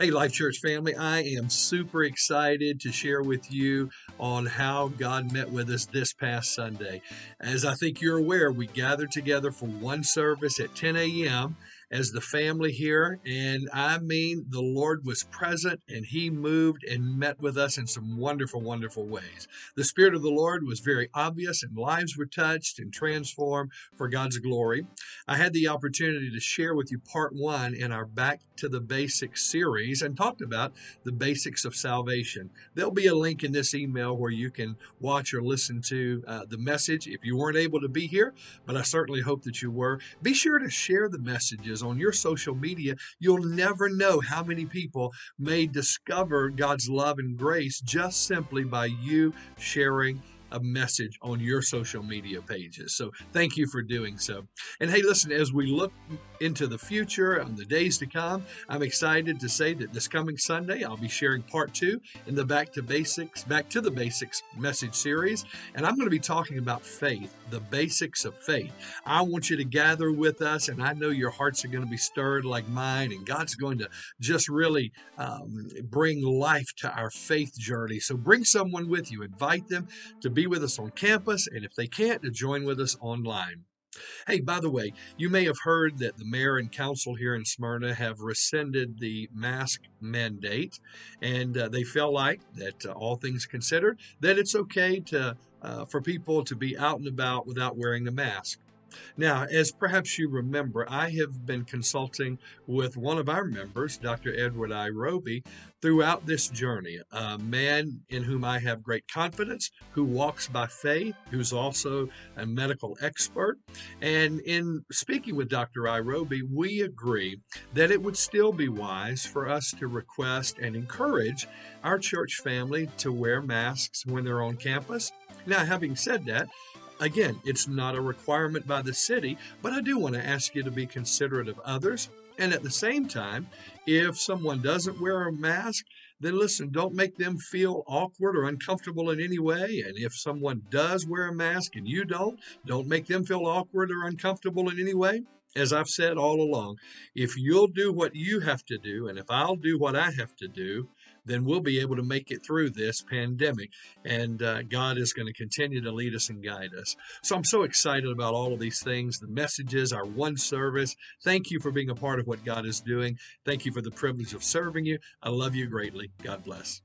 Hey, Life Church family, I am super excited to share with you on how God met with us this past Sunday. As I think you're aware, we gathered together for one service at 10 a.m. as the family here. And I mean, the Lord was present and He moved and met with us in some wonderful, wonderful ways. The Spirit of the Lord was very obvious, and lives were touched and transformed for God's glory. I had the opportunity to share with you part one in our Back to the Basics series and talked about the basics of salvation. There'll be a link in this email where you can watch or listen to the message if you weren't able to be here, but I certainly hope that you were. Be sure to share the messages on your social media. You'll never know how many people may discover God's love and grace just simply by you sharing a message on your social media pages. So thank you for doing so. And hey, listen, as we look into the future and the days to come, I'm excited to say that this coming Sunday, I'll be sharing part two in the Back to the Basics message series. And I'm going to be talking about faith, the basics of faith. I want you to gather with us, and I know your hearts are going to be stirred like mine, and God's going to just really bring life to our faith journey. So bring someone with you, invite them to be with us on campus, and if they can't, to join with us online. Hey, by the way, you may have heard that the mayor and council here in Smyrna have rescinded the mask mandate, and they feel like that, all things considered, that it's okay to for people to be out and about without wearing a mask. Now, as perhaps you remember, I have been consulting with one of our members, Dr. Edward I. Roby, throughout this journey, a man in whom I have great confidence, who walks by faith, who's also a medical expert. And in speaking with Dr. I. Roby, we agree that it would still be wise for us to request and encourage our church family to wear masks when they're on campus. Now, having said that, again, it's not a requirement by the city, but I do want to ask you to be considerate of others. And at the same time, if someone doesn't wear a mask, then listen, don't make them feel awkward or uncomfortable in any way. And if someone does wear a mask and you don't make them feel awkward or uncomfortable in any way. As I've said all along, if you'll do what you have to do, and if I'll do what I have to do, then we'll be able to make it through this pandemic. And God is going to continue to lead us and guide us. So I'm so excited about all of these things, the messages, our one service. Thank you for being a part of what God is doing. Thank you for the privilege of serving you. I love you greatly. God bless.